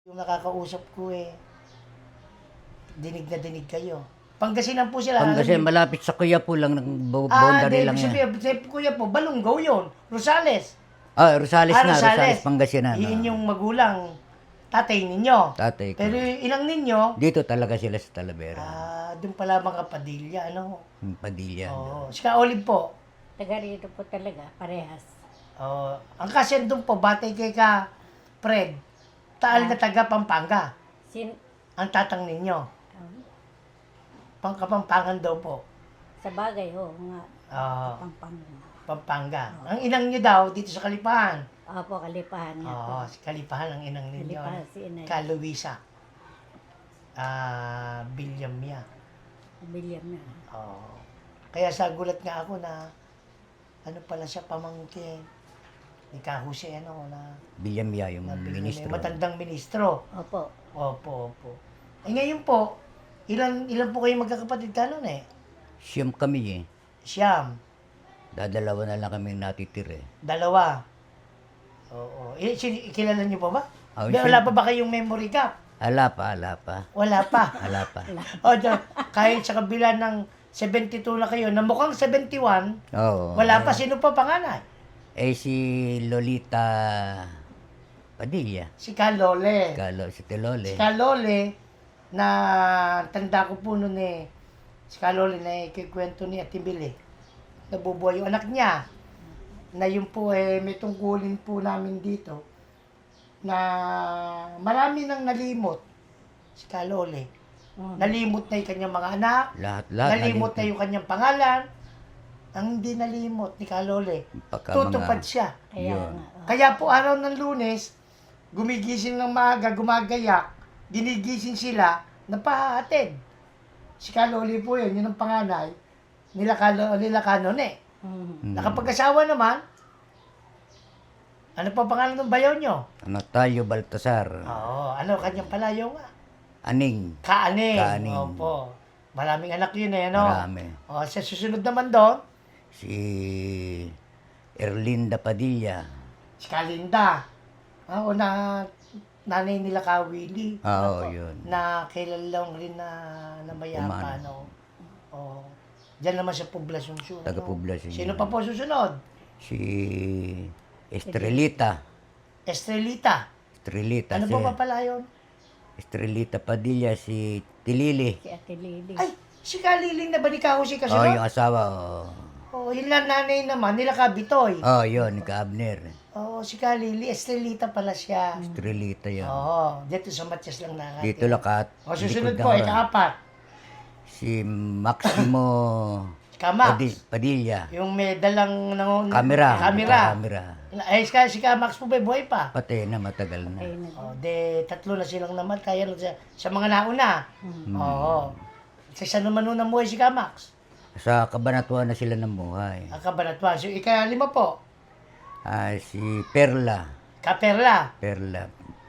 Yung nakakausap ko dinig na dinig kayo. Pangasinan po sila. Pangasinan, malapit sa Kuya po lang, ng di, boundary lang ibig yan. sabihin, kuya po, Balunggaw yun. Rosales. Rosales na, Rosales, Pangasinan. Yun yung magulang, tatay ninyo. Tatay ko. Pero inang ninyo, Dito talaga sila sa Talavera. doon pala mga Padilla, ano? Padilla. Oo. Si Ka Olive po. Taga rito po talaga, parehas. Ang kasyan doon po, batay kay Ka Fred, taal na taga Pampanga. Ang tatang ninyo. Pangkapampangan daw po. Sa bagay, nga. Pampanga. Pampanga. Ang inang nyo daw, dito sa Kalipahan. Opo, Kalipahan nga po. Si Kalipahan ang inang ninyo. Kalipahan si Inay. Ka Luisa. Bilyamya. William na. Kaya sa gulat nga ako na ano pala siya pamangkin. Ni Ka Jose, na Bilyamya, yung ministro. matandang ministro. Opo. Opo. Ngayon po, ilan po kayo magkakapatid ka nun Siyam kami Siyam. Dadalawa na lang kami natitira Dalawa. Oo. Kilala niyo pa ba? Siyempre. Wala pa ba kayong memory gap? Ala pa. Wala pa. Ala pa. Kahit sa kabila ng 72 na kayo, na mukhang 71, Oo. wala pa. Sino pa panganay? Si Lolita Padilla. Si Kalole. Si Telole. Si Kalole, na tanda ko po noon si Kalole na ikikwento ni Ate Bili. Nabubuhay yung anak niya. Na yun po may tungkulin po namin dito na marami nang nalimot si Kalole. Nalimot na yung kanyang mga anak. Lahat. Nalimot na yung kanyang pangalan. Ang hindi nalimot ni Kalole, tutupad siya. Kaya Yun. nga. Kaya po araw ng Lunes, gumigising ng maaga, gumagayak, ginigising sila, napahatid. Si Kalole po yun ang panganay, nila Kanone. Nakapag-asawa naman, ano pa pangalan ng bayaw nyo? Tayo Baltasar. Ano kanyang palayaw nga? Aning. Kaaning. Opo. Maraming anak yun Marami. Sa susunod naman doon, Si Erlinda Padilla. si Kalinda. Nanay nila ka Willie. Yun. Na kilalang rin na mayapa, Diyan naman sa poblasyon siya. Taga-poblasyon Sino yun. pa po susunod? Si Estrelita. Estrelita. Ano si pa pala yun? Estrelita Padilla, si Tilili. Si Ate Lily. Ay, si Kaliling na ba ni Ka Jose kasunod? Yung asawa. Yung nanay naman, nila ka Bitoy. Yun, ka Abner. Si Kalili, Estrelita pala siya. Estrelita yun. Dito sa Matias lang na. Dito lang Susunod likod po, ng- ikaapat. Si Maximo Kamax. Padilla. Yung may dalang Kamera. Kamera. Kamera. Si Kamax po ba buhay pa? Patay na, matagal na. Ayun na. Tatlo na silang namatay sa mga nauna. Sa naman nung namuhay si Kamax? Sa Kabanatuan na sila namuhay. Kabanatuan. So, ika-5 po. Si Perla. Kaperla.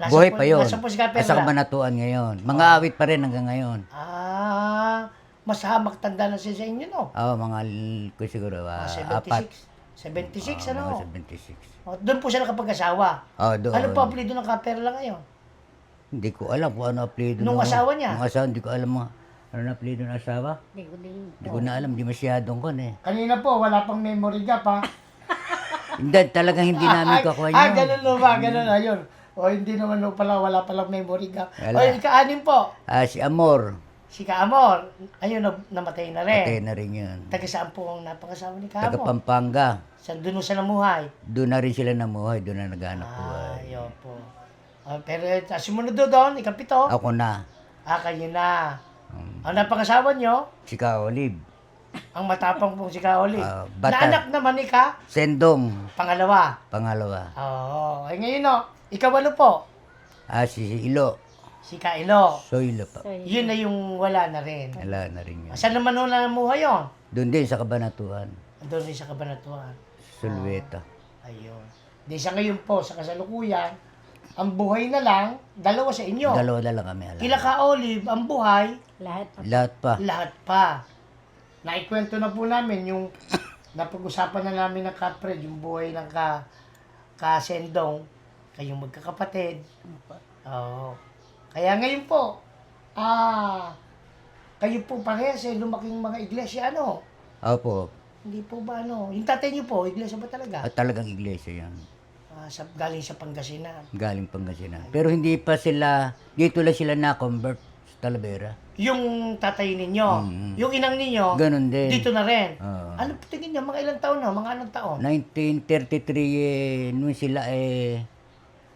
Buhay pa yun. Nasa po si Kaperla? Sa Kabanatuan ngayon. Mga awit pa rin hanggang ngayon. Mas hamak tanda na siya sa inyo, no? Siguro, 76. 76, Mga 76. Doon po siya nakapag-asawa. Doon. Ano po apelido ng Kaperla ngayon? Hindi ko alam kung ano apelido. Nung asawa niya? Nung asawa, hindi ko alam ano na apelido ng asawa. Hindi ko din. Hindi ko na alam, di masyadong kon Kanina po, wala pang memory gap, ha? Hindi, talagang hindi namin kakuha yun. Ganun no ba? Ganun, ayun. Hindi naman no pala, wala palang memory gap. Wala. Ika-6 po. Si Amor. Si Kaamor. Ayun, namatay na rin. Patay na rin yun. Taga saan po ang napangasawa ni Taga Kaamor? Pampanga. Doon sa namuhay. Doon na rin sila namuhay. Doon na naghanap buhay. Ayun po. Pero sumunod doon, ikapito. Ako na. Kayo na. Ang napangasawa nyo, Si Ka Olive. ang matapang pong si Ka Olive. Bata. Naanak naman ni Ka, Sendong. pangalawa. Pangalawa. Ay ngayon ikaw po? Si Ilo. Si Ka Ilo. Soylo pa. So, Yun na yung wala na rin. Wala na rin yun. Saan naman nung namuhay yun? Doon din sa Kabanatuan. Doon rin sa Cabanatuan. Sulweta. Ayun. Di sa ngayon po, sa kasalukuyan, ang buhay na lang, dalawa sa inyo. Dalawa na lang kami. Kila Ka Olive, ang buhay, lahat pa. Lahat pa. lahat pa. Naikwento na po namin yung napag-usapan na namin ng Kapred, yung buhay ng Sendong. Kayong magkakapatid. Opo. Oo. Kaya ngayon po, kayo po parehas lumaking mga iglesia, ano? Opo. Hindi po ba, ano? Yung tatay niyo po, iglesia ba talaga? At talagang iglesia yan. Galing sa Pangasinan. Galing Pangasinan. Pero hindi pa sila, dito lang sila na-convert sa Talavera. Yung tatay ninyo, Mm. yung inang ninyo, Ganon din. dito na rin. Oo. Ano po tingin niyo? Mga ilang taon na? Mga anong taon? 1933, nung sila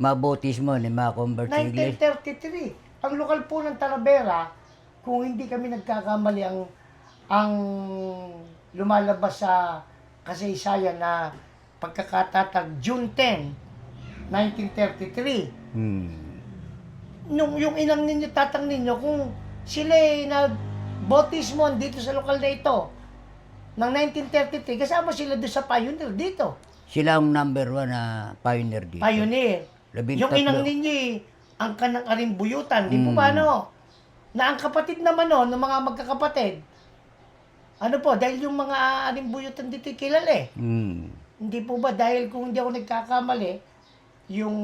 mabotismo, ma-convert sa iglesia. 1933. Ang lokal po ng Talavera, kung hindi kami nagkakamali, ang lumalabas sa kasaysayan na pagkakatatag June 10, 1933. Yung inang ninyo, tatang ninyo, kung sila nag-bautismo dito sa lokal na ito, ng 1933, kasama sila doon sa pioneer dito. Sila ang number 1 na pioneer dito. Pioneer. Yung 13. inang ninyo, ang kanang arimbuyutan, di po ba, no? Na ang kapatid naman, no, ng mga magkakapatid, ano po, dahil yung mga arimbuyutan dito kilala Hindi po ba, dahil kung hindi ako nagkakamali, yung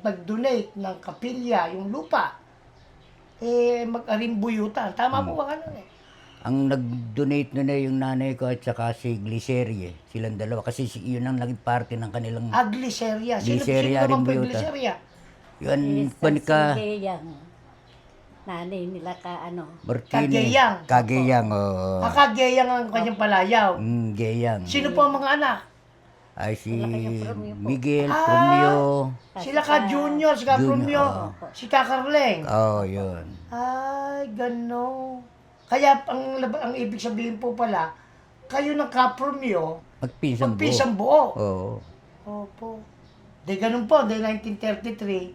nag-donate ng kapilya, yung lupa, mag-arimbuyutan. Tama po ba ganun Ang nag-donate nun yung nanay ko at saka si Glicerie. Silang dalawa. Kasi yun ang naging parte ng kanilang... Gliceria. Sino Gliceria naman po yung Arimbuyuta. Gliceria? Yun, Sa panika... Sigayang. Nanay nila Martini. Kageyang. Kageyang, oo. Kageyang ang kanyang palayaw. Geyang. Sino po ang mga anak? Ay, si Promio po. Miguel, Promio. Sila ka Junior, si ka Junior, Promio, si ka Carleng. Oo, yun. Ay, gano. Kaya ang ibig sabihin po pala, kayo ng Kapromyo, Magpinsang buo. magpisang buo. Oo. Opo. De ganun po, de 1933,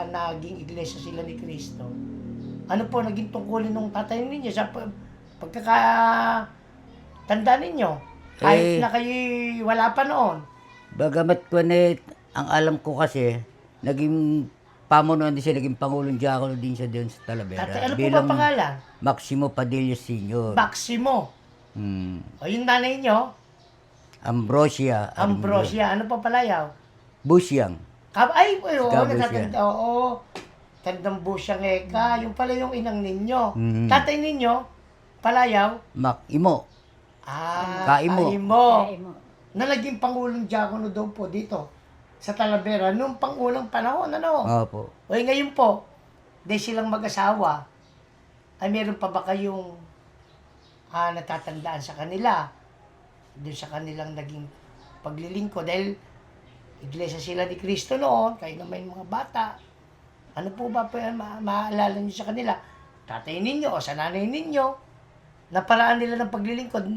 naging iglesia sila ni Cristo. Ano po, naging tungkulin ng tatay ninyo sa pagkakatanda ninyo? Kahit na kayo wala pa noon. Bagamat ko ang alam ko kasi, naging pamunuan din siya, naging Pangulong Diakono din siya doon sa Talavera. Tatay, ano po ba pangalan? Maximo Padilla Sr. Maximo. O yung nanay nyo, Ambrosia. Ambrosia. Ano pa palayaw? Busyang. Ay, Kabus natatanda. Oo. Tandang busyang eka. Yung pala yung inang ninyo. Tatay ninyo, palayaw? Imo. Kaimo. Kaya mo. Na naging Pangulong Diakono daw po dito sa Talavera noong pangunang panahon, ano? Opo. O ngayon po, dahil silang mag-asawa, ay meron pa ba kayong natatandaan sa kanila? Doon sa kanilang naging paglilingkod. Dahil iglesia sila ni Cristo noon, kayo naman yung mga bata. Ano po ba maaalala niyo sa kanila? Tatay ninyo o sa nanay ninyo, na paraan nila ng paglilingkod.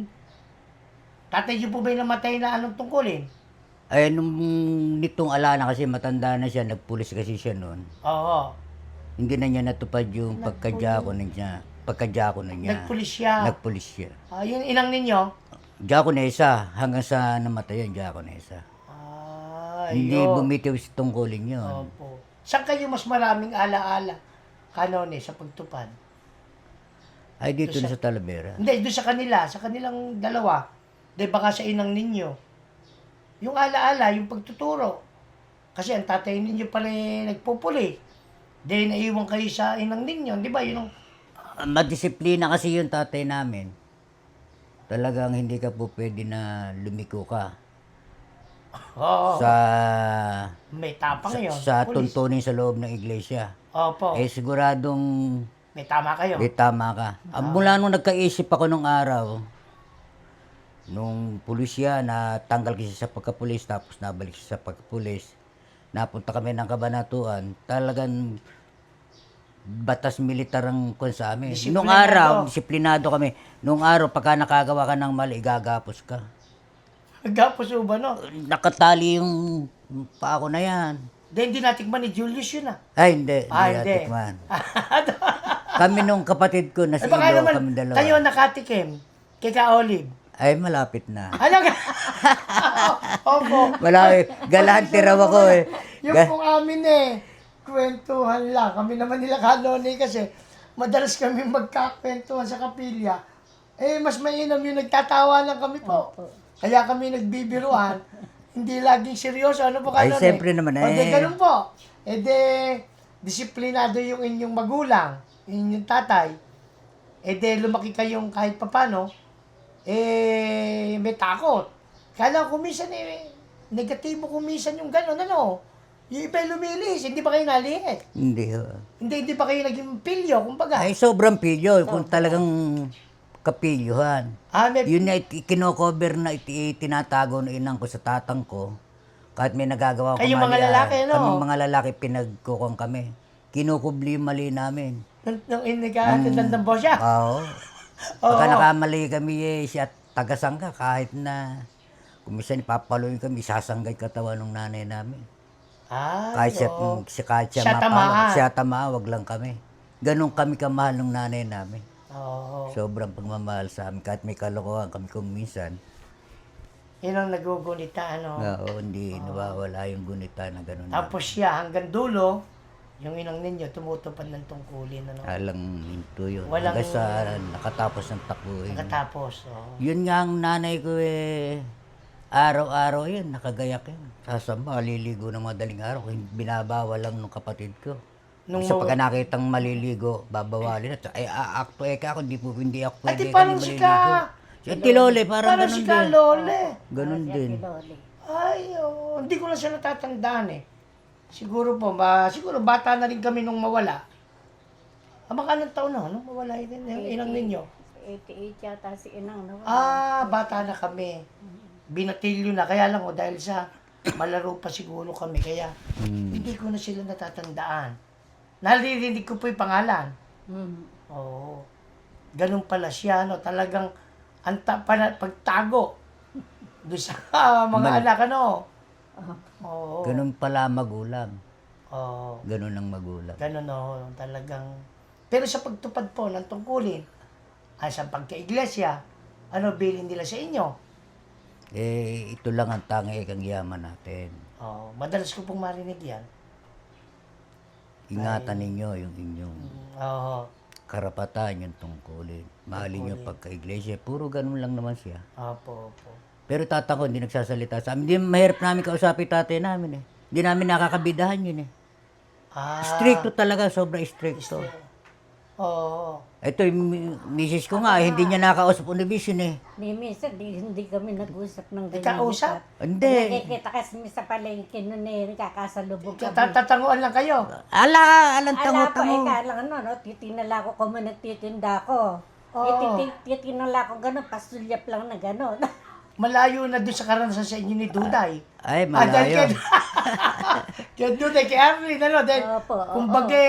Tatay niyo po ba yung namatay na anong tungkulin? Ay, nung nitong alana kasi matanda na siya, nagpulis kasi siya noon. Oo. Hindi na niya natupad yung pagka-diakono niya. Nagpulis siya. Nagpulis siya. Yung inang ninyo? Diakonesa, hanggang sa namatayan, Diakonesa. Hindi bumitiw sa tungkulin yun. Opo. Saan kayo mas maraming alaala, kanone, sa pagtupad? Ay, dito na sa Talavera. Hindi, doon sa kanila, sa kanilang dalawa. Di baka sa inang ninyo. Yung alaala, yung pagtuturo. Kasi ang tatay ninyo pala nagpupuli. Di naiwan kayo sa inang ninyo, di ba? Yun ang... Madisiplina kasi yung tatay namin. Talagang hindi ka po pwede na lumiko ka. Oo. Sa May tapang yun. sa pulis. tuntunin sa loob ng iglesia. Opo. Siguradong May tama kayo. tama ka. Mula nung nagkaisip ako nung araw, nung pulisya, natanggal kasi sa pagkapulis, tapos nabalik siya sa pagkapulis. Napunta kami ng Kabanatuan, talagang batas militar ang kun sa amin. Nung araw, disiplinado kami. Nung araw, pagka nakagawa ka ng mali, gagapos ka. Gapos ba, no? Nakatali yung paa ko na yan. Hindi natikman ni Julius yun, Ay, hindi. hindi. Natikman. Kami nung kapatid ko, nasa baka ilo, naman, kami dalawa. kayo nakatikim. Kay Ka Olive. Ay, malapit na. Ano ka? Opo. Malapit. Galante raw ako eh. Yung pong amin kwentuhan lang. Kami naman nila Kalone kasi madalas kami magkakwentuhan sa kapilya. Mas mainam yung nagtatawa lang kami po. Kaya kami nagbibiruan. hindi laging seryoso. Ano po Ay, kanon siyempre naman, O de, eh. ganun po. E de, disiplinado yung inyong magulang, inyong tatay. E de, lumaki kayong kahit papano, may takot. Kaya kumisan negatibo kumisan yung gano'n, ano. Yung iba lumilis, hindi ba kayo naliit? Hindi. Hindi ba kayo naging pilyo, kumbaga? Ay, sobrang pilyo. Kung talagang kapilyuhan. May, Yun na kinocover na tinatago ng inang ko sa tatang ko. Kahit may nagagawa ko Kayong mga mali, lalaki, no? Kaming mga lalaki, pinagkukong kami. Kinukubli yung mali namin. nung nagkakatindan ng boss siya. Oo. Oo. Pagka nakamali kami, siya tagasangga. Kahit na, kumisan ipapaluin kami, sasanggay katawan ng nanay namin. Kahit Siya tamaan. siya tamaan, wag lang kami. Ganon kami kamahal ng nanay namin. Oo. Sobrang pagmamahal sa amin. Kahit may kalokohan kami kung minsan. Yun ang nagugunita, ano. Oo, hindi nawawala yung gunita na gano'n. Tapos siya, hanggang dulo, yung inang ninyo, tumutupad ng tungkulin, ano. Alang hinto yun. Walang- Hanggang sa nakatapos ng takuin. Katapos, oo. Yun nga ang nanay ko araw-araw yun, nakagayak yun. Sasamba, maliligo ng madaling araw. Binabawal lang ng kapatid ko. Nung Isa pagka nakitang maliligo, babawalin at ay aakto ako, hindi ako Ate, pwede parang kami si ka... Si Ate Lole, parang Parang ganun si din. ka Lole. Ganun din. Loli. Ay, oo. Hindi ko na siya natatandaan eh. Siguro po, siguro bata na rin kami nung mawala. Mga anong taon na, nung mawala yung inang ninyo? 88 yata si inang nawala. Bata na kami. Binatilyo na. Kaya lang, dahil sa malaro pa siguro kami. Kaya, hindi ko na sila natatandaan. Naririnig ko po yung pangalan. Oo. Ganun pala siya, no? Talagang pagtago doon sa mga anak, ano? Oo. Ganun pala magulang. Oo. Ganun ang magulang. Ganun, no? Talagang... Pero sa pagtupad po ng tungkulin, sa pagka-iglesia, ano bilin nila sa inyo? Ito lang ang tangi kang yaman natin. Oo. Madalas ko pong marinig yan. Ingatan ninyo yung inyong Oo. karapatan, yung tungkulin. Mahalin yung pagka-iglesia. Puro ganun lang naman siya. Opo, opo. Pero tata ko, hindi nagsasalita sa amin. Hindi mahirap namin kausapin tatay namin eh. Hindi namin nakakabidahan yun eh. Stricto talaga, sobrang stricto. Oo. Ito yung misis ko nga, hindi niya nakausap univision eh. Ni minsan, hindi kami nag-usap ng ganyan. Nagkausap? Hindi. Nakikita kasi sa palengke nun nagkakasalubog kami. Tatanguan lang kayo. Alang Ala po, tango-tango. lang no, titinala ko kung nagtitinda ko. Oo. Titinala ko gano'n, pasulyap lang na gano'n. Malayo na doon sa karanasan sa inyo ni Duday. Ay, Dahil malayo. kay Duday, kay Arlene, ano? Dahil, Opo, oo. kumbaga,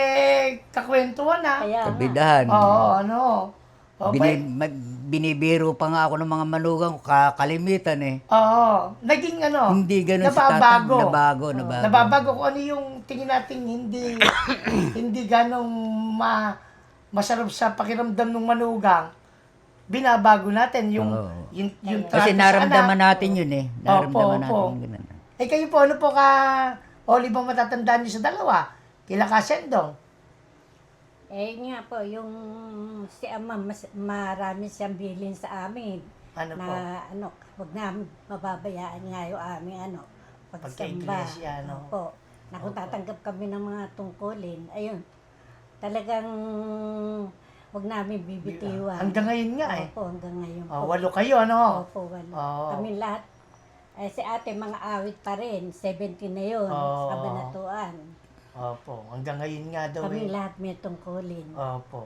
kakwentuhan na. Kaya nga. Kabidahan. Oo, ano. Binibiro pa nga ako ng mga manugang ko, kalimitan eh. Oo. Naging ano, Hindi ganun sa nababago. Nabago. Nababago kung ano yung tingin natin hindi hindi ganong masarap sa pakiramdam ng manugang. Binabago natin yung Oo. yung Kasi trato sa naramdaman anak. natin yun eh. Naramdaman natin opo. yung ganun. Kayo po, ano po ka, Oli, bang matatandaan niyo sa dalawa? Kila Kasendong? Nga po, yung si Ama, marami siyang bilin sa amin. Ano na po? huwag namin mababayaan nga yung aming pagsamba. Pagka-iglesia, ano? Opo. Na kung tatanggap kami ng mga tungkulin, ayun, talagang huwag namin bibitiwan. Hanggang ngayon nga eh. Opo, hanggang ngayon po. 8 kayo, ano? Opo, wala. Oo. Kami lahat. Si ate, mga awit pa rin. 70 na yun, Oo. sa kabanatuan. Opo, hanggang ngayon nga daw Kami eh. lahat may tungkulin. Opo.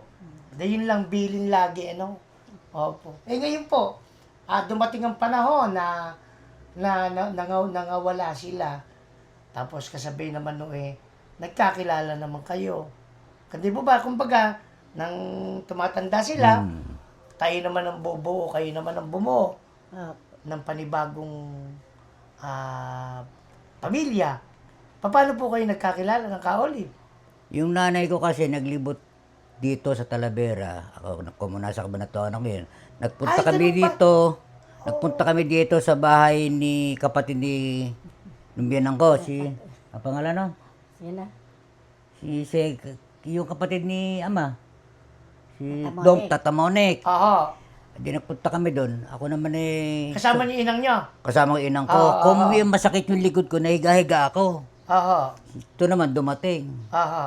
Dahil yun lang bilin lagi, ano? Opo. Ngayon po, dumating ang panahon na nangawala sila. Tapos kasabay naman nagkakilala naman kayo. Kasi po ba, kumbaga, nang tumatanda sila, tayo naman ang bubuo, kayo naman ang bumuo Opo. ng panibagong pamilya. Paano po kayo nagkakilala ng Ka-Olive? Yung nanay ko kasi naglibot dito sa Talavera. Ako muna sa Kabanatuan ako yun. Nagpunta Ay, kami ganun ba? dito. Nagpunta kami dito sa bahay ni kapatid ni nung biyanang ko. Ang pangalan no? Sino? Yung kapatid ni Ama. Si Tatamonek. Dong Tatamonek. Oo. Di nagpunta kami doon. Ako naman Kasama niyo inang niyo? kasama ko inang ko. Oo, Kung yung masakit yung likod ko, nahiga-higa ako. Oo. Ito naman dumating. Oo.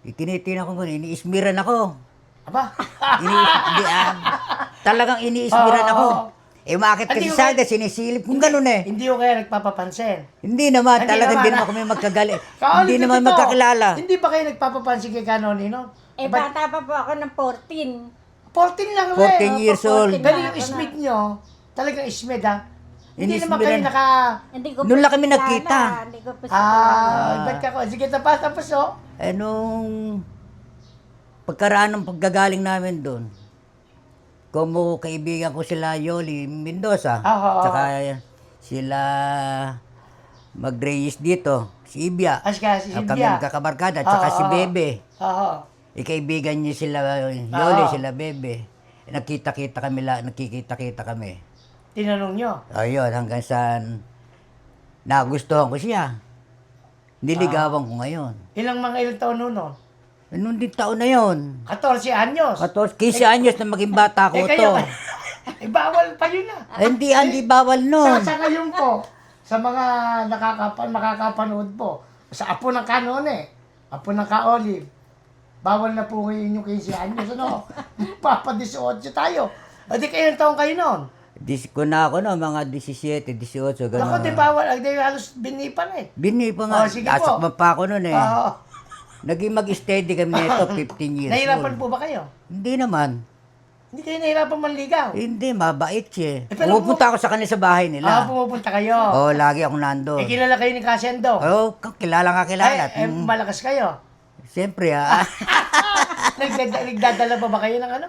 Itinitin ako ngun, iniismiran ako. Aba? Talagang iniismiran Oo, ako. oo. Bakit Hindi kasi ko sa akin, sinisilip kung ganun eh. Hindi ko kaya nagpapapansin. Hindi naman, Hindi talagang naman, hindi naman kami magkagali. Kaolib Hindi na naman totoo. magkakilala. Hindi ba kayo nagpapapansin kay Kanonino? Bata pa po ako ng 14. 14 lang 14 years old. Pero yung Smith nyo, talagang Smith ha? Hindi naman kayo Inismiran. Hindi ko Noon pa lang kami kilala, nagkita. Hindi ko pa siya kilala. ba't ka ko? Sige, tapos oh. Nung pagkaraan ng paggagaling namin doon, kumu kaibigan ko sila Yoli Mendoza, Oo. tsaka sila Magreyes dito, si Ibia. Aska, si Kami Silvia. magkakabarkada, tsaka Oo, si oo. Bebe. Oo. Ikaibigan niya sila Yoli, Oo. sila Bebe. Nakita-kita kami. Tinanong nyo. Ayun, hanggang sa nagustuhan ko siya. Niligawan ko ngayon. Ilang taon nun? Noong din taon na yun. 14 anyos. 15 anyos na maging bata ko kayo, to. bawal pa yun Hindi bawal nun. Sa ngayon po, sa mga makakapanood po, sa apo ng Kanone, apo ng Kaolib, bawal na po ngayon yung 15 anyos, ano? Papa 18 tayo. O di kailang taon kayo nun? Ko na ako no, mga 17, 18, gano'n. Ako, di bawal, di halos bini pa rin. Bini pa nga, Sige po. asok pa ako nun eh. Oo. Naging mag-steady kami nito, 15 years Nahirapan old. po ba kayo? Hindi naman. Hindi kayo nahirapan manligaw? Hindi, mabait siya. pero Pumupunta ako sa kanila sa bahay nila. Pumupunta kayo. Oo, lagi ako nandun. Kilala kayo ni Kasendo. Oo, kilala nga kilala. Malakas kayo. Siyempre Nagdadala pa ba kayo ng ano?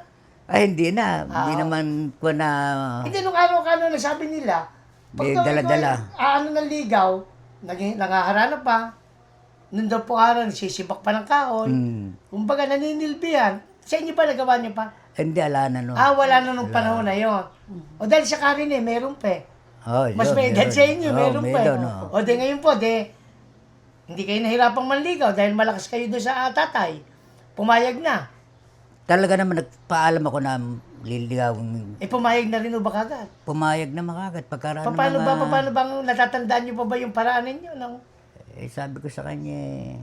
Ay, hindi na. Hindi naman ko na... Hindi, nung araw nagsabi nila, May daw dala-dala. ikaw ng ligaw, nangaharana pa, nung daw po araw, sisibak pa ng kahoy, kumbaga naninilbihan, sa inyo pa, nagawa niyo pa? Hindi, ala na no. Wala na nung panahon na yon. O dahil sa Karin meron pa eh. Oh, Mas may edad sa inyo, meron pa eh. no. O di ngayon po, hindi kayo nahirapang manligaw dahil malakas kayo doon sa tatay. Pumayag na. Talaga naman nagpaalam ako na liligawin. Pumayag na rin o ba kagad? Pumayag na makagad. Pagkaraan ng Paano bang natatandaan niyo pa ba yung paraan ninyo? sabi ko sa kanya,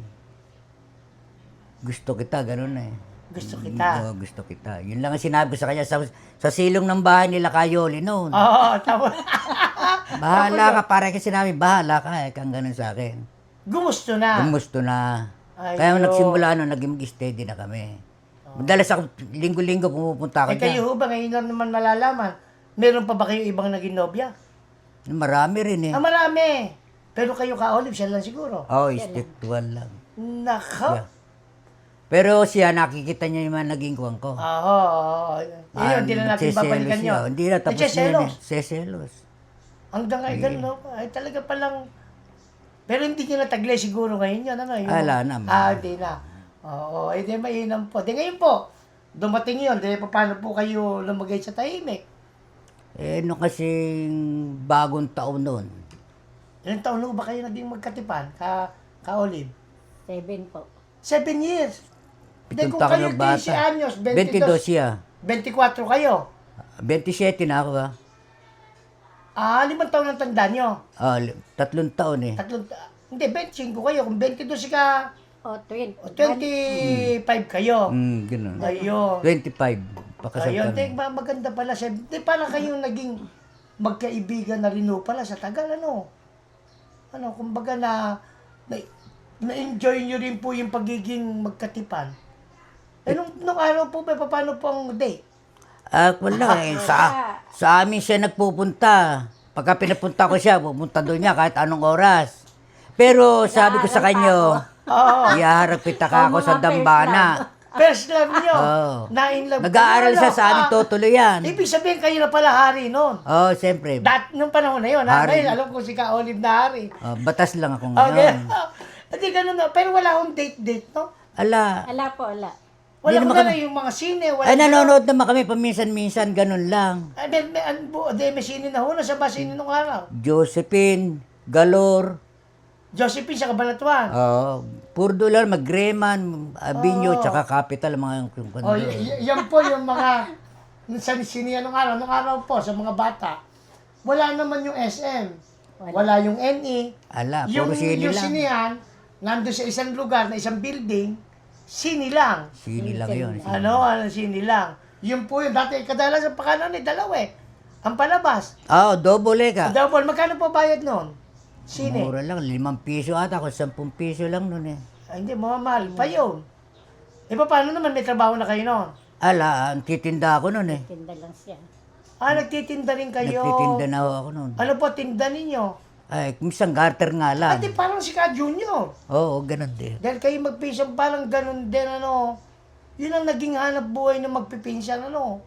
gusto kita, ganun eh. Gusto kita. Oo, gusto kita. Yun lang ang sinabi ko sa kanya sa silong ng bahay nila Kayoli noon. Oo, tapos Bahala ka, para kasi sinabi, bahala ka, kang ganun sa akin. gumusto na. Gumusto na. Ay, Kaya Diyos. nagsimula nun, naging steady na kami. Madalas ako, linggo-linggo pumupunta ako Kayo ho ba, ngayon lang naman malalaman, meron pa ba kayo ibang naging nobya? Marami rin eh. Marami. Pero kayo Kaolib, siya lang siguro. Oo, stick to one lang. Nako. Yeah. Pero siya, nakikita niya yung mga naging kuwang ko. Oo. Yun, hindi na natin nagseselos babalikan siya. yun. Hindi na, tapos na yun Nagseselos. eh. Seselos. Hanggang ay ganun, no? Ay talaga palang... Pero hindi nyo nataglay siguro ngayon yun, ano? Wala naman. Hindi na. Oo, di mainam po. Di ngayon po, dumating yun, di paano po kayo lumagay sa tahimik? Nung kasing bagong taon noon, Ilang taon na ba kayo naging magkatipan, Kaolib? 7 po. 7 years. Di kung pitong taon kayo ng bata. 15 anyos, 22 siya. 24 kayo. 27 na ako ah. 5 taon ang tanda nyo. 3 taon eh. Hindi, 25 kayo. Kung 22 si ka, O, 20. 25 kayo. Ganun. Ayun. 25. Pakasal Ayun, kami. maganda pala siya. Di pala kayong naging magkaibigan na rin ho pala sa tagal, ano? Kumbaga na-enjoy nyo rin po yung pagiging magkatipan. Nung araw po ba, paano po ang date? Wala eh. Sa amin siya nagpupunta. Pagka pinapunta ko siya, pupunta doon niya kahit anong oras. Pero sabi ko sa kanya, ihaharap kita ka ako sa dambana. First love nyo. Oo. Na-in-love. Nag-aaral siya sa amin, tutuloyan. Ibig sabihin kayo na pala hari noon. Oo, siyempre. Nung panahon na yun, Hari. ngayon alam ko si Ka-Olive na hari. Batas lang ako Okay. ngayon. Hindi ganun na. Pero wala akong date, no? Ala. Wala po, wala. Wala Hindi ko naman na yung mga sine. Wala Ay, nanonood naman kami paminsan-minsan, ganun lang. Ay, may sine na ho. Nasa ba sine nung araw? Josephine, Galor, Josephine sa Cabanatuan. puro doon Magreman, Abinyo, tsaka Capital, mga yung yan po yung mga Sa siniya nung araw po, sa mga bata, wala naman yung SM. Wala yung NE. Ala, Yung, puro sini yung lang. sinihan, nandun sa isang lugar, na isang building, sini lang. Sini lang yun. sini. Ano, sini lang. Yun po yun. Dati, kadalasan pa kanan dalawa eh. Ang palabas. Double ka. Double, magkano po bayad nun? Sine. Mura lang, 5 piso ata, kung 10 piso lang nun eh. Ay, hindi, mahal pa yun. E paano naman may trabaho na kayo nun? Ala, ang titinda ako nun eh. Tinda lang siya. Nagtitinda rin kayo. Nagtitinda na ako nun. Ano po, tinda ninyo? Ay, minsan garter nga lang. Ate, parang si Ka Junior. Oo, ganun din. Dahil kayo magpinsan, parang ganun din, ano. Yun ang naging hanap buhay ng magpipinsan, ano.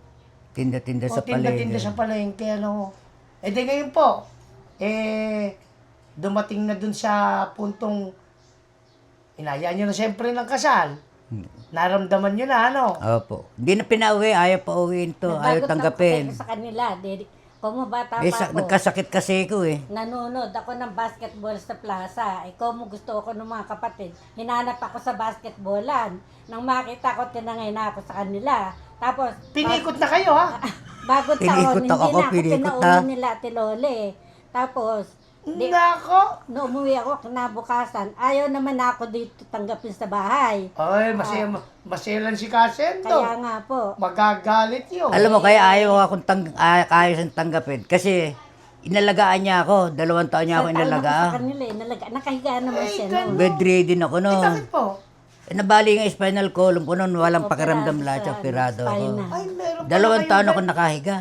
Tinda-tinda sa Tinda-tinda palengke. sa palengke, ano. Eh, di ngayon po, dumating na dun sa puntong, inaya nyo na siyempre ng kasal. Naramdaman nyo na, ano. Opo. Hindi na pinauwi, ayaw pa uwiin to, ayaw Nabagot tanggapin. na ako sa kanila. Kung bata Eh, pa ako, nagkasakit kasi ko eh. nanonood ako ng basketball sa plaza. Ikaw mo gusto ako ng mga kapatid. Hinanap ako sa basketballan. Nang makita ko, tinangay na ako sa kanila. Tapos, Pinikot na kayo, ha? bago taon, Pinikot hindi ako, na ako pinikot pinauwi na. nila, Tilole. Tapos, Nako. no umuwi ako kinabukasan, ayaw naman ako dito tanggapin sa bahay. Ay, masilan si Kasento. Kaya nga po, Magagalit yun. Alam mo, kaya ayaw akong ayaw siyang tanggapin. Kasi, inalagaan niya ako. 2 taon niya ako sa taon ako sa inalagaan. kanila, nakahiga naman Ay, siya ganun. noon. Bedridden ako Eh, noon. bakit po? Nabali nga spinal column ko noon. Walang Operado pakiramdam lahat. sa Operado ako. spina. Ay, meron 2 taon ako na. nakahiga.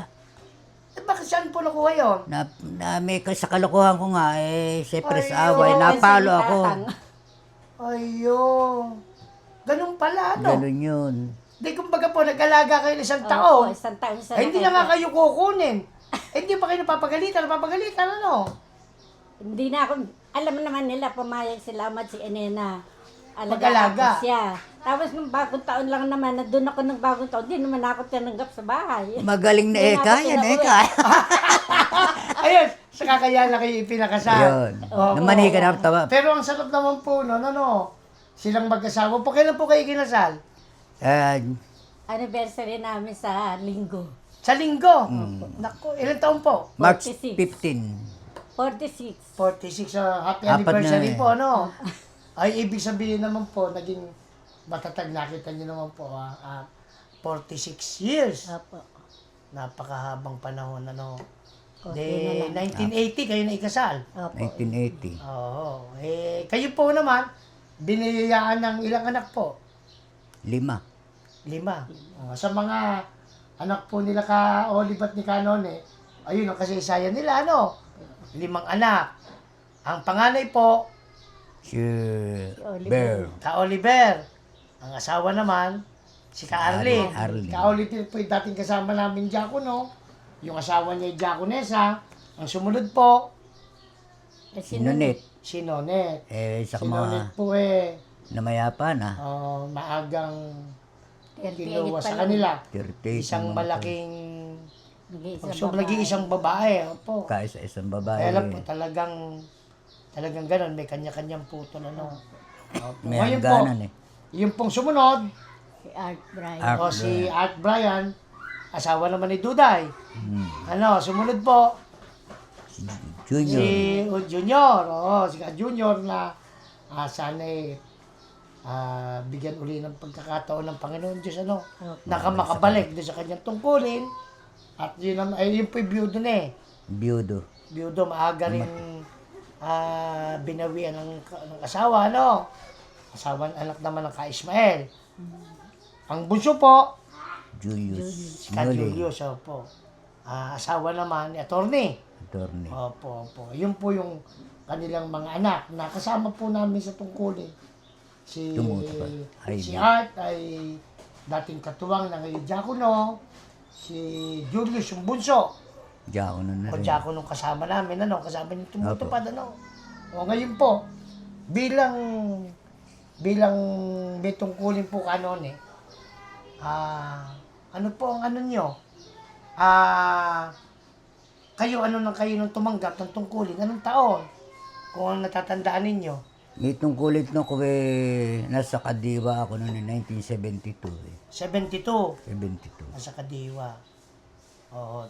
Eh, bakit saan po nakuha yun? Na may sa kalokohan ko nga, siyempre Ay, sa away, oo, napalo ako. Ayun. Ganun pala, ano? Ganun yun. Di kumbaga po, nag-alaga kayo ng isang Oo, taon. isang taon siya. Ay, hindi na nga kayo kukunin. Eh, hindi pa kayo napapagalitan, ano? Hindi na ako, alam naman nila, pumayag sila mat si Enena. Mag-alaga. Alaga siya. Tapos nung bagong taon lang naman, na doon ako ng bagong taon, di naman ako tinanggap sa bahay. Magaling na Hindi na eka, ako yan pinauwi. eka. Ayun, saka kaya na kayo ipinakasal. Ayun. Oo. Namani ka na tawa. Pero ang sarap naman po, no, silang mag-asawa. Po, kailan po kayo kinasal? Anniversary namin sa linggo. Sa linggo. Naku, ilang taon po? March 46. 15. 46. 46, happy Apat na anniversary eh. po, ano? Ay, ibig sabihin naman po, naging matatag, nakita niyo naman po, 46 years. Opo. Napakahabang panahon, ano? Konti na lang. 1980, kayo na ikasal. Opo. 1980. Oo. Kayo po naman, biniyayaan ng ilang anak po? 5. 5. Sa mga anak po nila ka Olive at ni Canone, ayun ang kasaysayan nila, ano? 5 anak. Ang panganay po, Si Oliver. Bear. Ka Oliver. Ang asawa naman, si Ka Arlene. Arlene. Ka Oliver po yung dating kasama namin Diakono. Yung asawa niya yung Diakonesa. Ang sumunod po, Sinunet. si Nonet. Sa Si mga Nonet po namayapa na. maagang 38 kinuha pa sa lang. kanila. 38 Isang naman malaking, Nag-iisa nag-iisang babae. Opo. Kaisa-isang babae. Kaya lang po talagang ganun, may kanya-kanyang puto na no. Opo. May Ngayon po, hangganan eh. yung pong sumunod, Si Art Brian. Art si Art Brian, asawa naman ni Duday. Sumunod po, Junior. si Junior. Si Ka Junior na sana'y bigyan uli ng pagkakataon ng Panginoon Diyos, naka makabalik doon sa kanyang tungkulin. At yun, yun po yung biyudo na eh. Biyudo. Biyudo, maaga rin binawian ng asawa, Asawa, anak naman ng Ka Ismael. Ang bunso po, Julius. si Ka Julius, opo. Asawa naman ni Attorney. Attorney. Opo. Yun po yung kanilang mga anak na kasama po namin sa tungkulin. Si Art ay dating katuwang na ngayon Diakono. Si Julius yung bunso. Diakono na O rin. Diakono kasama namin, kasama niyo tumutupad, O ngayon po, bilang may tungkulin po kanon ano po ang ano nyo? Kayo nang tumanggap ng tungkulin? Anong taon? Kung ang natatandaan ninyo? May tungkulit no ko nasa Kadiwa ako noon 1972 eh. 72. 72. Nasa Kadiwa. Oo.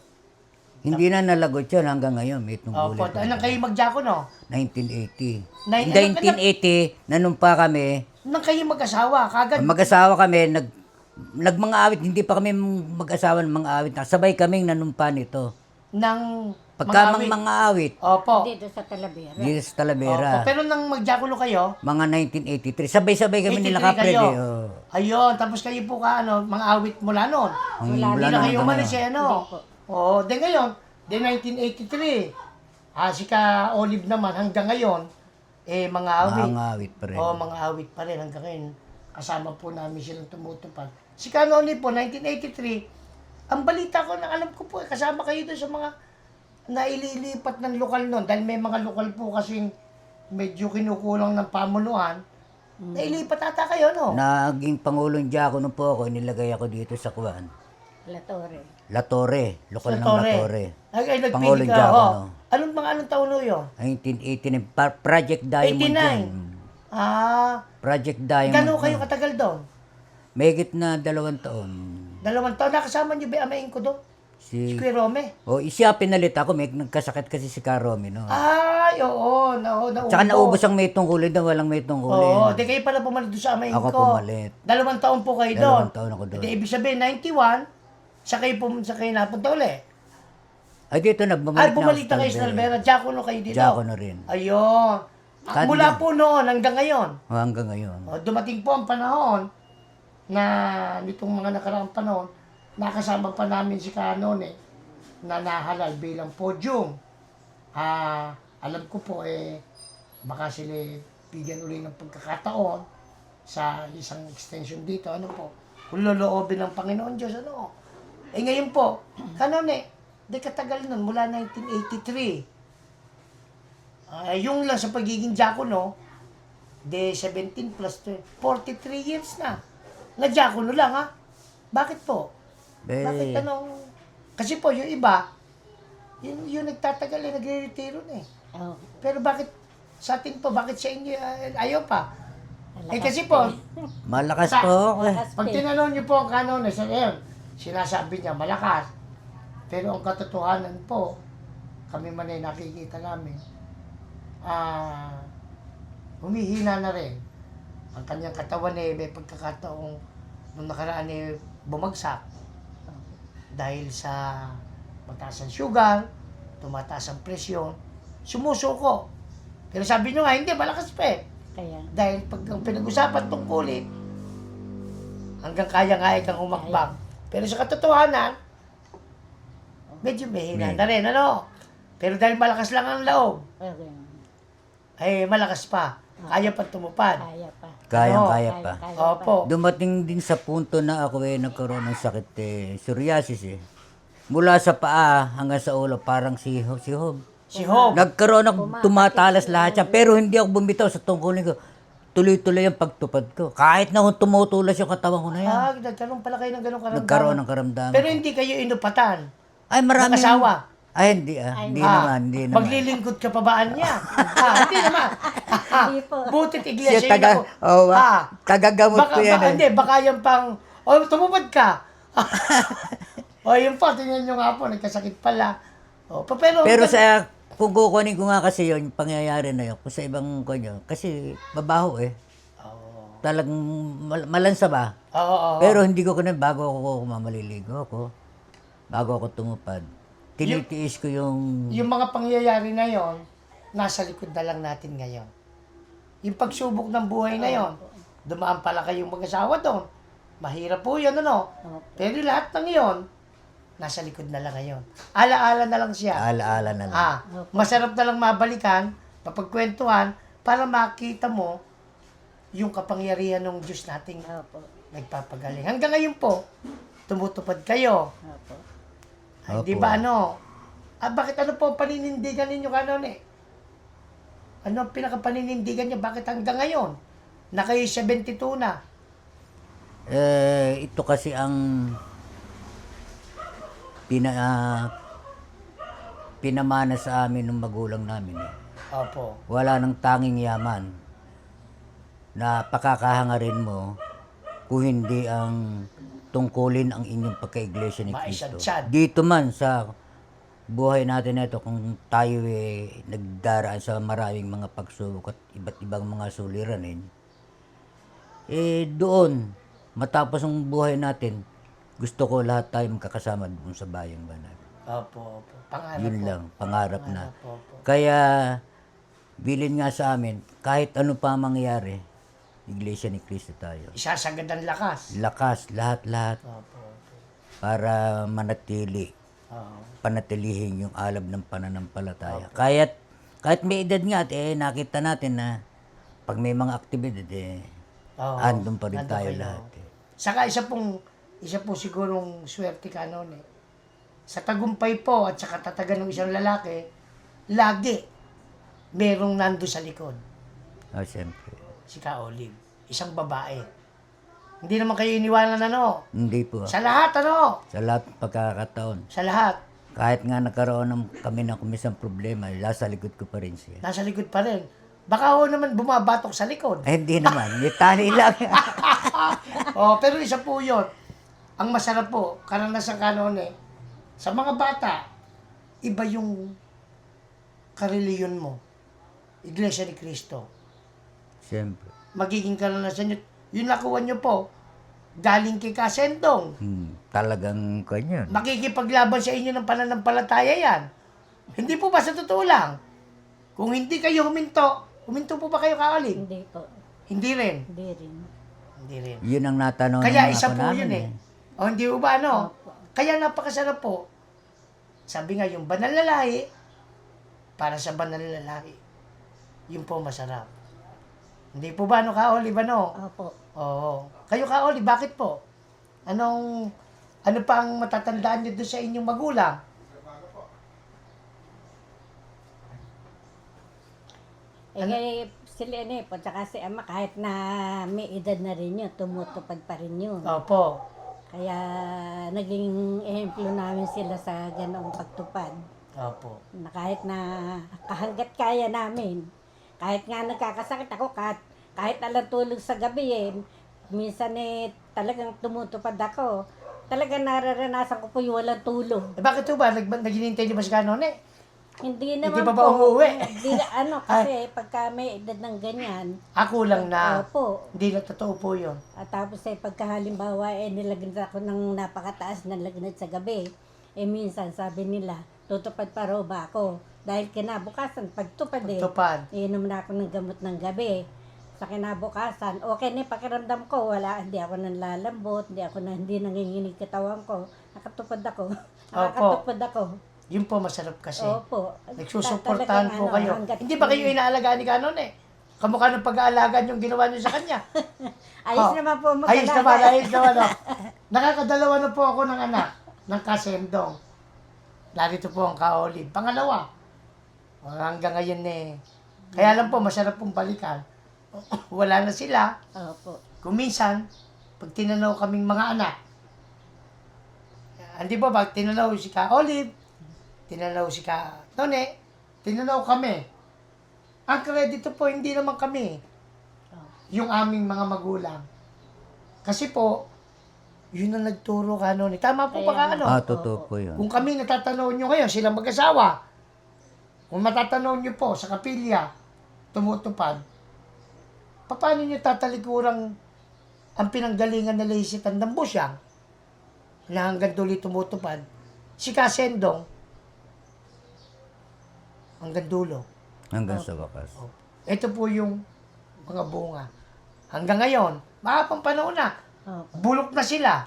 Hindi na nalagot yan hanggang ngayon. May tungkulin Opo. pa. Anong kayo mag-Jaco, no? 1980. Nine- Hindi, ano- 1980, nanumpa kami. Nang kayo mag-asawa, kagad. Mag-asawa kami, nagmanga awit, hindi pa kami mag-asawa ng mga awit. Sabay kaming nanumpa nito. Nang Pagka awit. mga awit, Opo. Dito sa Talavera. dito sa Opo. Talavera, Pero nang mag-Jaco kayo, mga 1983, sabay-sabay kami 83 nila kapre. kayo. Oh. Ayun, tapos kayo po mga awit mula noon. Ang Wala Hindi wala na na kayo hanggang umalis ngayon. ano? Hindi po. Oo, de ngayon, de 1983. Si ka Olive naman hanggang ngayon, mga awit. Mga awit pa rin. Oo, mga awit pa rin hanggang ngayon. Kasama po namin silang tumutupad. Si ka Olive po, 1983, ang balita ko na alam ko po, kasama kayo doon sa mga naililipat ng lokal noon. Dahil may mga lokal po kasing medyo kinukulang ng pamunuan. Nailipat ata kayo, no? Naging Pangulong Diakono po ako, inilagay ako dito sa Kuwan. La Torre. La Torre, lokal ng La Torre. Ay, nagpili Pangulong ka, Diakono. Anong taon no yun? 1989, Project Diamond 89. yun. Project Diamond. Gano'n kayo katagal doon? Mahigit na 2 taon. 2 taon, nakasama niyo ba amain ko doon? Si Si, Kuya Rome? siya pinalit ako, may nagkasakit kasi si Karomi, no? Ay, oo, naubos. Tsaka naubos ang may tungkulin na walang may tungkulin. Oo, di kayo pala pumalit doon sa amain Ako ko. pumalit. 2 taon po kayo doon. 2 taon ako doon. Di ibig sabihin, 91, sa kayo napunta uli. Ay, dito Ay, bumalik na kayo sa Alvera. Diakono kayo dito. Diakono rin. Ayun. Kahit Mula hindi- po noon hanggang ngayon. Hanggang ngayon. Dumating po ang panahon na nitong mga nakaraang panahon, nakasama pa namin si Kanone na nahalal bilang podium. Alam ko po baka sila bigyan uli ng pagkakataon sa isang extension dito. Ano po? Kung loloobin ng Panginoon Diyos, ano? Ngayon po, Kanone, di katagal nun, mula 1983. Yung lang sa pagiging diakono, de 17 plus 43 years na. Na diakono lang, ha? Bakit po? Bakit anong... Kasi po, yung iba, yung nagtatagal, nagre-retiro na eh. Oh. Pero bakit sa atin po, bakit sa inyo ayaw pa? Malakas Kasi po, Malakas Sa- po. Malakas pag pa eh. tinanong niyo po ang Kanone, sinasabi niya malakas. Pero ang katotohanan po, kami man ay nakikita namin, humihina na rin. Ang kanyang katawan may pagkakataong nung nakaraan bumagsak dahil sa mataas ang sugar, tumataas ang presyon, sumusuko. Pero sabi nyo nga, hindi, malakas pa eh. Kaya, Dahil pag ang pinag-usapan tungkulin, hanggang kaya-kaya kang humakbang. Pero sa katotohanan, medyo mahina na rin, ano? Pero dahil malakas lang ang loob, okay. malakas pa. Kaya pa tumupad. Kaya pa. Kayang-kaya pa. Kaya Opo. Dumating din sa punto na ako nagkaroon ng sakit psoriasis eh. Mula sa paa hanggang sa ulo, parang si Hob. Si Hob. Nagkaroon ng tumatalas lahat yan. Pero hindi ako bumitaw sa tungkulin ko. Tuloy-tuloy ang pagtupad ko. Kahit na kung tumutulas yung katawan ko na yan. Nagkaroon pala kayo ng ganong karamdaman. Nagkaroon ng karamdaman. Pero hindi kayo inupatan. Ay, marami. Mag-asawa. Ay, hindi Hindi naman. Maglilingkod ka pa ba niya? Hindi naman. Hindi po. Butit Siya iglesia yun taga, ako. tagagamot Baka, ko yan eh. hindi, baka yan pang, tumupad ka. Yun po, tingnan nyo nga po, nagkasakit pala. Pero sa, kung kukunin ko nga kasi yun, yung pangyayari na yun, kung sa ibang kanyo, kasi babaho eh. Talagang malansa ba? Oo. Pero hindi ko kunin bago ako maliligo ako. Bago ako tumupad. Tinitiis ko yung... Yung mga pangyayari na yon, nasa likod na lang natin ngayon. Yung pagsubok ng buhay na yon, dumaan pala kayong mag-asawa doon. Mahirap po yun, ano? Pero lahat ng yon, nasa likod na lang ngayon. Ala-ala na lang siya. Alaala na lang. Masarap na lang mabalikan, mapagkwentuhan, para makita mo yung kapangyarihan ng Diyos nating Opo. nagpapagaling. Hanggang ngayon po, tumutupad kayo. Opo. Ay, di Opo. ba bakit ano po ang paninindigan ninyo Kanone? Ano ang pinaka-paninindigan niyo? Bakit hanggang ngayon? Na kayo 72 na. Ito kasi ang pinamana sa amin ng magulang namin eh. Opo. Wala nang tanging yaman na pakakahangarin mo kung hindi ang tungkulin ang inyong pagka-iglesia ni Cristo. Maisadsad. Dito man sa buhay natin ito, kung tayo nagdaraan sa maraming mga pagsubok at iba't ibang mga suliranin, doon, matapos ang buhay natin, gusto ko lahat tayo magkakasama doon sa bayang banal. Opo, opo. Pangarap Yun po. lang, pangarap na. Opo, opo. Kaya, bilin nga sa amin, kahit ano pa mangyari, Iglesia ni Cristo tayo. Isasagad ang lakas. Lakas, lahat-lahat, Opo, opo. para manatili, Oo. panatilihin yung alab ng pananampalataya. Kahit may edad nga, nakita natin na pag may mga aktibidad, Oo. andun pa rin Nandun tayo kayo. lahat. Saka isa po sigurong swerte ka noon eh. Sa tagumpay po at sa katatagan ng isang lalaki, lagi merong nando sa likod. Siyempre. Si Ka Olive. Isang babae. Hindi naman kayo iniwanan Hindi po. Sa lahat Sa lahat ng pagkakataon. Sa lahat. Kahit nga nagkaroon kami ng kumisang problema, nasa likod ko pa rin siya. Nasa likod pa rin. Baka naman bumabatok sa likod. Hindi naman, may tali lang. Pero isa po yun. Ang masarap po, karanasan ka noon eh. Sa mga bata, iba yung kareliyon mo. Iglesia ni Cristo. Siyempre. Magiging karanasan nyo. Yung nakuha nyo po, galing kay Kasendong. Talagang kanyan. Makikipaglaban sa inyo ng pananampalataya yan. Hindi po ba sa totoo lang? Kung hindi kayo huminto po ba kayo, Ka Olive? Hindi po. Hindi rin. Hindi rin. Hindi rin. Yun ang natanong Kaya ng isa ako po namin yun eh. O hindi po ba ano? Opo. Kaya napakasarap po. Sabi nga yung banal na lahi, para sa banal na lahi. Yun po masarap. Hindi po ba ano, Ka Olive, ano? Opo. Oo. Kayo, Ka Olive, bakit po? Ano pa ang matatandaan niyo doon sa inyong magulang? Sila po, tsaka si ama, kahit na may edad na rin yun, tumutupad pa rin yun. Opo. Kaya naging ehemplo namin sila sa ganoong pagtupad. Opo. Na kahit na kahanggat kaya namin, kahit nga nagkakasakit ako, kahit alang tulog sa gabi minsan talagang tumutupad ako. Talagang nararanasan ko po yung walang tulog. Bakit po ba? Naghihintay niyo ba si Ganon eh? Hindi naman Hindi pa ba po. umuwi? Hindi, kasi pagka may edad ng ganyan, Ako lang na. opo. Hindi na totoo po yun. At tapos pagka halimbawa nilagnat ako ng napakataas na lagnat sa gabi, minsan sabi nila, tutupad pa raw ba ako? Dahil kinabukasan, pagtupad Tupad. inom na ako ng gamot ng gabi. Sa kinabukasan, okay na yung pakiramdam ko, hindi ako nanlalambot, hindi nanginginig katawan ko, nakatupad ako, nakakatupad ako. Yun po masarap kasi. Opo. Nagsusuportahan po Talagang kayo. hanggat Hindi ba kayo inaalagaan ni Ganon eh? Kamukha ng pag-aalagaan yung ginawa niyo sa kanya. Ayos naman po Ayos naman, ayos naman. Nakakadalawa na po ako ng anak, ng Kasendong. Narito po ang Ka Olive. Pangalawa. Hanggang ngayon Kaya lang po, masarap pong balikan. Wala na sila. Opo. Kung minsan, pag tinanaw kaming mga anak, hindi ba, pag tinanaw si Ka Olive, tinanaw si Ka Tone, tinanaw kami. Ang kredito po, hindi naman kami. Yung aming mga magulang. Kasi po, yun ang nagturo ka noon. Tama po ba ka ano? Totoo po yun. Kung kami natatanaw nyo ngayon, silang mag-asawa, kung matatanaw nyo po sa kapilya, tumutupad, paano nyo tatalikurang ang pinanggalingan nila si Tandang Busyang na hanggang tuloy tumutupad? Si Kasendong, hanggang dulo. Hanggang sa wakas. Ito po yung mga bunga. Hanggang ngayon, mahabang panahon na, Opo. bulok na sila.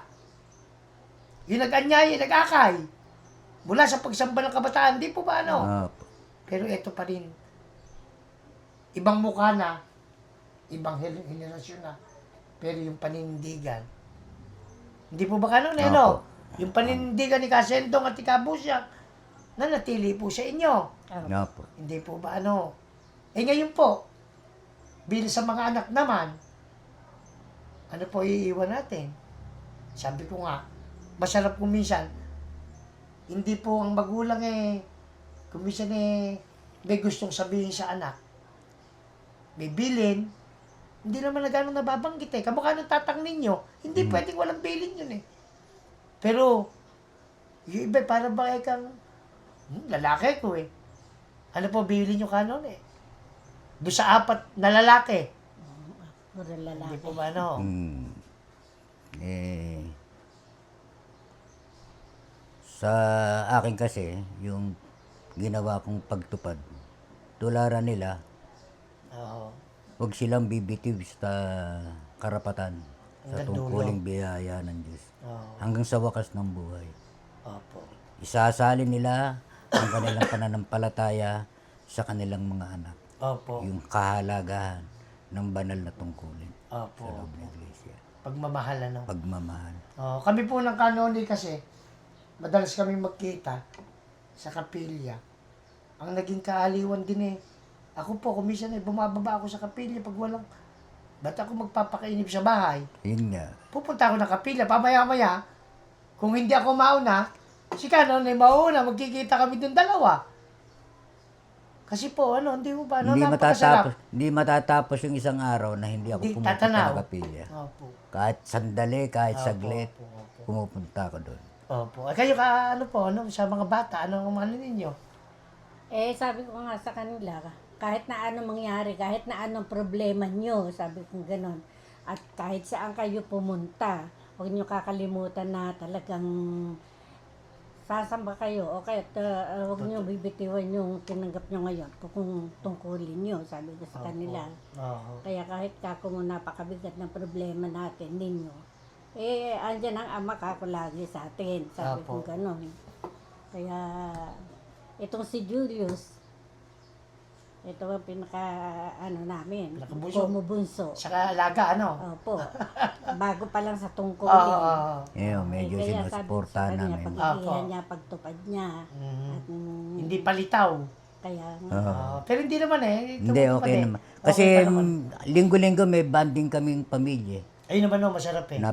Yung nag-anyay, nag-akay. Mula sa pagsamba ng kabataan, di po ba ano? Opo. Pero ito pa rin. Ibang mukha na, ibang henerasyon na. Pero yung panindigan, hindi po ba kanon Opo. ano? Yung panindigan ni Kasendong at Ikabusya, nanatili po sa inyo. Opo. Hindi po ba ano? Ngayon po, bilang sa mga anak naman, ano po iiwan natin? Sabi ko nga, masarap kung minsan, hindi po ang magulang kung minsan may gustong sabihin sa anak. May bilin, hindi naman na gano'ng nababanggit Kamukha ng tatang ninyo, hindi pwedeng walang bilin yun Pero, yung iba, para ba kang, lalaki ko eh. Ano po, bibili nyo kanon eh? Doon sa 4 na lalaki. Puro Hindi lalaki. po ba ano? Sa akin kasi, yung ginawa kong pagtupad, tularan nila, Oo. huwag silang bibitiw sa karapatan, sa Hanggang tungkuling biyaya ng Diyos. Oo. Hanggang sa wakas ng buhay. Opo. Isasalin nila ang kanilang pananampalataya sa kanilang mga anak. Opo. Yung kahalagahan ng banal na tungkulin sa Opo. loob ng iglesia. Pagmamahal ano. Pagmamahal. Kami po ng kanoni kasi, madalas kami magkita sa kapilya. Ang naging kaaliwan din eh. Ako po, kumisan eh, bumababa ako sa kapilya pag walang, ba't ako magpapakainip sa bahay? Yun nga. Pupunta ako ng kapilya, pamaya-maya, kung hindi ako mauna, si Kanon ay mauna, magkikita kami dun dalawa. Kasi po, hindi mo ba, Hindi matatapos yung isang araw na hindi ako Hindi pumupunta tatanaw. ng kapilya. Opo. Kahit sandali, kahit Opo, saglit, opo, opo. pumupunta ako doon. Opo. Kayo sa mga bata, ano ninyo? Sabi ko nga sa kanila, kahit na anong mangyari, kahit na anong problema nyo, sabi ko gano'n. At kahit saan kayo pumunta, huwag nyo kakalimutan na talagang sasamba kayo o kaya huwag nyo bibitiwan yung tinanggap nyo ngayon kung tungkulin nyo, sabi ko sa kanila. Oo. Kaya kahit kako mo napakabigat ng problema natin ninyo, andyan ang ama kako lagi sa atin, sabi ko Opo. gano'n. Kaya itong si Julius, ito ang namin, Pinakabunso. kumubunso. Saka alaga, Opo, bago pa lang sa Oo. tungkulin. Medyo Kaya sabi ko sinusuporta sa kanya, namin. paghihihan Opo. niya, pagtupad niya. Mhm. At, Hindi palitaw. kaya Pero hindi naman eh. Hindi, Tumutupad okay eh. naman. Kasi Okay pa naman. linggo-linggo may banding kaming pamilya. Ayun naman masarap eh. Yun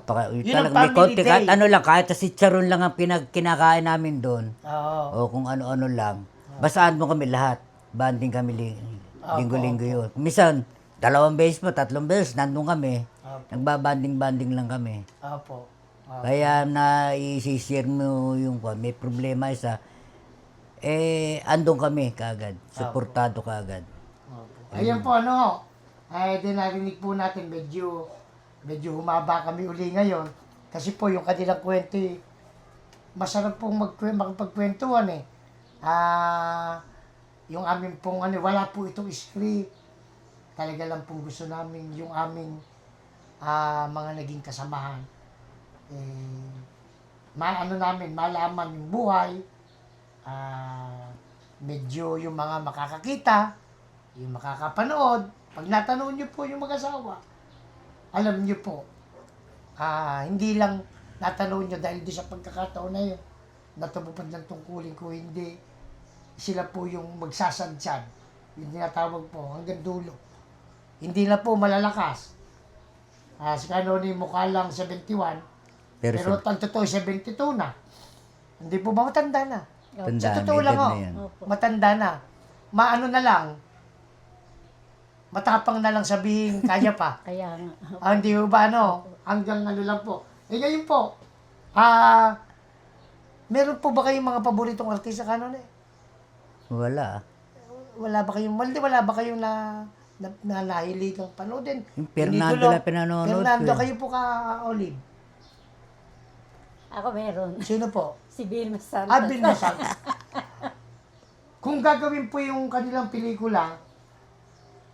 Yun ang talaga, may family konti, day. kahit ano lang, kahit sa sitsaron lang ang kinakain namin doon. Oo. O kung ano-ano lang. Basta mo kami lahat. Banding kami linggo-linggo yun. Minsan, 2 beses pa, 3 beses, nandun kami. Opo. Nagbabanding-banding lang kami. Opo. Kaya na i-share mo yung may problema isa, andun kami kaagad. Suportado kaagad. Opo. Ayun po din narinig po natin medyo humaba kami uli ngayon. Kasi po yung kanilang kwento masarap pong makipagkwentuhan eh. Yung aming pong wala po itong script. Talaga lang pong gusto namin yung aming mga naging kasamahan. Malaman yung buhay. Medyo yung mga makakakita, yung makakapanood. Pag natanong nyo po yung mag-asawa, alam nyo po, hindi lang natanong nyo dahil doon sa pagkakataon na yun, natupad ng tungkulin ko, hindi sila po yung magsasadsad. Yung tinatawag po, hanggang dulo. Hindi na po malalakas. Si Kanoni mukha lang 71, pero ang totoo 72 na. Hindi po ba matanda na? Tanda, Sa totoo may lang edad na yan. Opo. matanda na. Maano na lang, matapang na lang sabihin, kaya pa. Kaya nga. Hindi mo ba hanggang lang po. Ngayon po, meron po ba kayong mga paboritong artista Kanon eh? Wala. Wala ba kayong nahiligang panoodin? Yung Fernando Idolo. na pinanonood Fernando, ko eh. kayo po Olive. Ako meron. Sino po? Si Vilma Santos. Bill Masal. Kung gagawin po yung kanilang pelikula,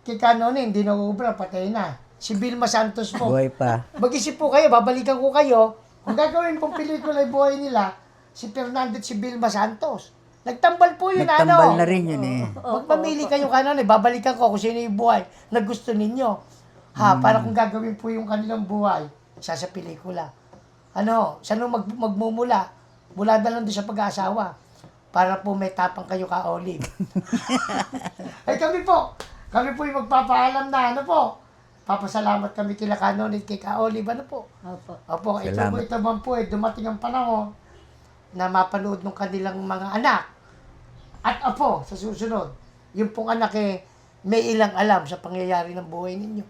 kay Kanon hindi na ubra, patay na. Si Vilma Santos po. Buhay pa. Mag-isip po kayo, babalikan ko kayo. Kung gagawin pong pelikula yung buhay nila, si Fernando at si Vilma Santos. Nagtambal po yun, Nagtambal na rin yun eh. Magpamili kayo Kanon babalikan ko kung sino yung buhay na gusto ninyo. Para kung gagawin po yung kanilang buhay, sa pelikula. Saan magmumula? Mula na lang doon sa pag-aasawa. Para po may tapang kayo Olive. Kami po yung magpapaalam na Papasalamat kami kila Kanon at kay Olive, Opo. Salamat. Ito man po dumating ang panahon na mapanood ng kanilang mga anak. At sa susunod, yung pong anak may ilang alam sa pangyayari ng buhay ninyo.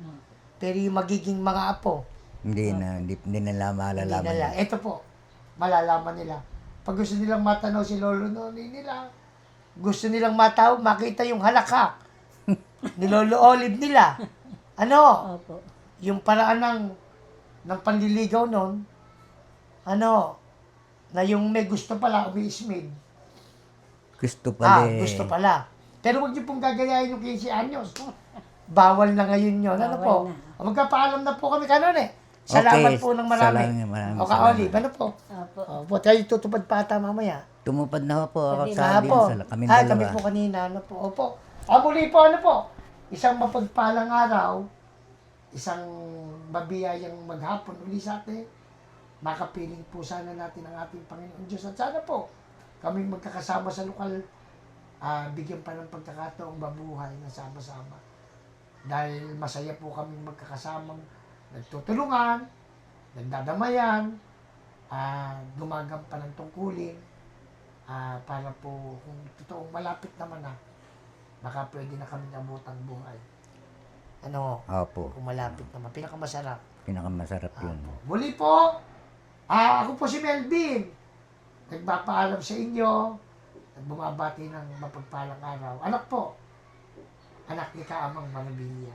Pero yung magiging mga apo, Hindi nila hindi malalaman. nila. Ito po, malalaman nila. Pag gusto nilang matanaw si Lolo Noni nila, gusto nilang makita yung halakak ni Lolo Olive nila. Ano? Opo. Yung paraan ng panliligaw nun, ano, na yung may gusto pala, umiismid. Gusto pala eh. Gusto pala. Pero huwag niyo pong gagayahin yung 15 anyos. Bawal na ngayon yun. Ano Bawal po? na. Magkapaalam na po kami kanon eh. Salamat Okay, po ng marami. maraming O salamat. Olive, ano po? Opo. Opo, tayo tutupad pa ata mamaya. Tumupad na po ako Sabi sa Po. kami Kami dalawa. po kanina, ano po. Opo. Muli po, ano po? Isang mapagpalang araw, isang mabiyayang maghapon uli sa atin. Makapiling po sana natin ang ating Panginoon Diyos. At sana po, kaming magkakasama sa lokal, bigyan pa ng pagkakataong mabuhay na sama-sama. Dahil masaya po kaming magkakasamang nagtutulungan, nagdadamayan, gumagampan ng tungkulin, para po kung totoong malapit naman na, baka pwede na kami abutang buhay. Ano? Opo. Kung malapit naman. Pinakamasarap. Pinakamasarap yun. Muli po, ako po si Melvin. Nagpapaalam sa inyo at bumabati ng mapagpalang araw. Anak po. Anak ni Kaamang Manabilla.